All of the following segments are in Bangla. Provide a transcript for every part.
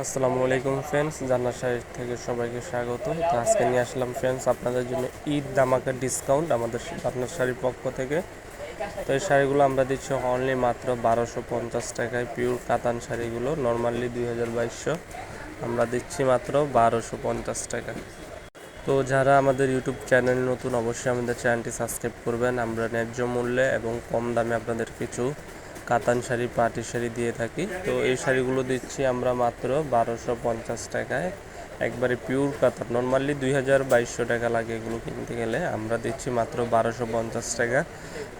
আসসালামু আলাইকুম ফ্রেন্ডস, জান্নাত শাড়ি থেকে সবাইকে স্বাগত। তো আজকে নিয়ে আসলাম ফ্রেন্ডস আপনাদের জন্য ঈদ ধামাকা ডিসকাউন্ট আমাদের জান্নাত শাড়ির পক্ষ থেকে। তো এই শাড়িগুলো আমরা দিচ্ছি অনলি মাত্র 1250 টাকায়। পিওর কাতান শাড়িগুলো নর্মালি 2200, আমরা দিচ্ছি মাত্র 1250 টাকা। তো যারা আমাদের ইউটিউব চ্যানেল নতুন, অবশ্যই আমাদের চ্যানেলটি সাবস্ক্রাইব করবেন। আমরা ন্যায্য মূল্যে এবং কম দামে আপনাদের কিছু কাতান শাড়ি, পাটি শাড়ি দিয়ে থাকি। তো এই শাড়িগুলো দিচ্ছি আমরা মাত্র 1250 টাকায়, একবারে পিওর কাতান। নর্মালি 2200 টাকা লাগে এগুলো কিনতে গেলে, আমরা দিচ্ছি মাত্র 1250 টাকা।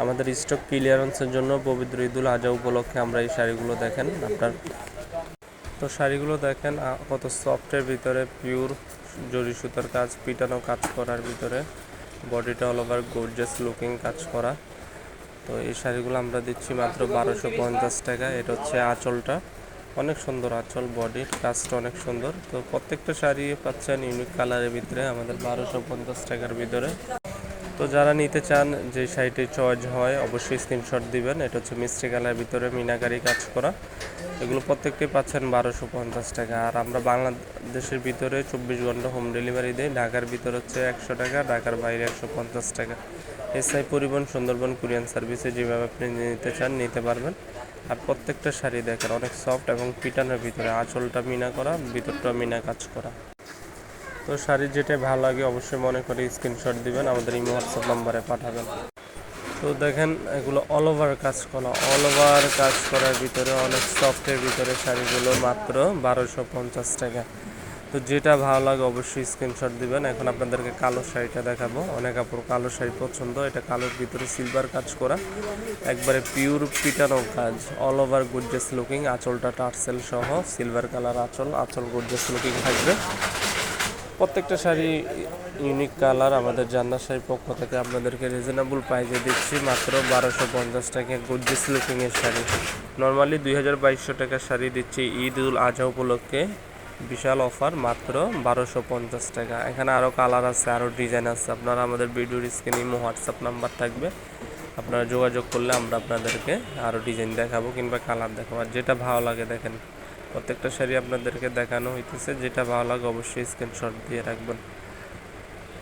আমাদের স্টক ক্লিয়ারেন্সের জন্য পবিত্র ঈদুল আজহা উপলক্ষে আমরা এই শাড়িগুলো দেখেন আপনার। তো শাড়িগুলো দেখেন কত সফটের ভিতরে, পিওর জরি সুতার কাজ, পিটানো কাজ করার ভিতরে, বডিটা অল ওভার গর্জিয়াস লুকিং কাজ করা। তো এই শাড়িগুলো আমরা দিচ্ছি মাত্র 1250 টাকা। এটা হচ্ছে আঁচলটা, অনেক সুন্দর আঁচল, বডির কাজটা অনেক সুন্দর। তো প্রত্যেকটা শাড়ি পাচ্ছেন ইউনিক কালারের ভিতরে আমাদের 1250 টাকার ভিতরে। তো যারা নিতে চান, যে শাড়িটি চয়েস হয় অবশ্যই স্ক্রিনশট দিবেন। এটা হচ্ছে মিষ্টি কালারের ভিতরে মিনাকারি কাজ করা, এগুলো প্রত্যেকটি পাচ্ছেন 1250 টাকা। আর আমরা বাংলাদেশের ভিতরে 24 ঘন্টা হোম ডেলিভারি দিই। ঢাকার ভিতরে হচ্ছে 100 টাকা, ঢাকার বাইরে 150 টাকা। এসআই পরিবহন, সুন্দরবন কুরিয়ান সার্ভিসে যেভাবে আপনি নিতে চান নিতে পারবেন। আর প্রত্যেকটা শাড়ি দেখেন অনেক সফট এবং পিটানোর ভিতরে, আঁচলটা মিনা করা, ভিতরটা মিনা কাজ করা। তো শাড়ির যেটা ভালো লাগে অবশ্যই মনে করে স্ক্রিনশট দিবেন, আমাদের ইমো হোয়াটসঅ্যাপ নাম্বারে পাঠাবেন। তো দেখেন এগুলো অল ওভার কাজ করা, অল ওভার কাজ করার ভিতরে অনেক সফটের ভিতরে শাড়িগুলো মাত্র 1250 টাকা। তো যেটা ভালো লাগে অবশ্যই স্ক্রিনশট দিবেন। এখন আপনাদেরকে কালো শাড়িটা দেখাবো। অনেক আপুর কালো শাড়ি পছন্দ। এটা কালোর ভিতরে সিলভার কাজ করা, একবারে পিওর পিটানো কাজ, অল ওভার গর্জিয়াস লুকিং। আঁচলটা টার্সেল সহ সিলভার কালার আঁচল, আঁচল গর্জিয়াস লুকিং থাকবে। প্রত্যেকটা শাড়ি ইউনিক কালার। আমাদের জান্নাত শাড়ির পক্ষ থেকে আপনাদেরকে রিজনেবল প্রাইসে দিচ্ছি মাত্র 1250 টাকা গর্জিয়াস লুকিংয়ের শাড়ি। নর্মালি 2200 টাকার শাড়ি দিচ্ছি ঈদ উল আজহা উপলক্ষে বিশাল অফার মাত্র 1250 টাকা। এখানে আরও কালার আছে, আরও ডিজাইন আছে। আপনারা আমাদের ভিডিওর স্ক্রিনে ইমো হোয়াটসঅ্যাপ নাম্বার থাকবে, আপনারা যোগাযোগ করলে আমরা আপনাদেরকে আরও ডিজাইন দেখাবো কিংবা কালার দেখাবো। আর যেটা ভালো লাগে দেখেন প্রত্যেকটা শাড়ি আপনাদেরকে দেখানো হইতেছে, যেটা ভালো লাগে অবশ্যই স্ক্রিনশট দিয়ে রাখবেন।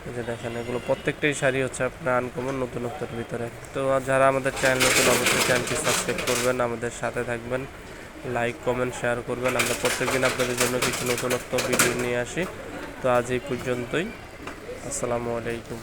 এই যে দেখেন এগুলো প্রত্যেকটাই শাড়ি হচ্ছে আপনার আনকমন, নতুনত্বের ভিতরে। তো যারা আমাদের চ্যানেল নতুন অবশ্যই চ্যানেলটি সাবস্ক্রাইব করবেন, আমাদের সাথে থাকবেন, লাইক কমেন্ট শেয়ার করবেন। আমরা প্রত্যেকদিন আপনাদের জন্য কিছু নতুনত্ব ভিডিও নিয়ে আসি। তো আজ এই পর্যন্তই, আসসালামু আলাইকুম।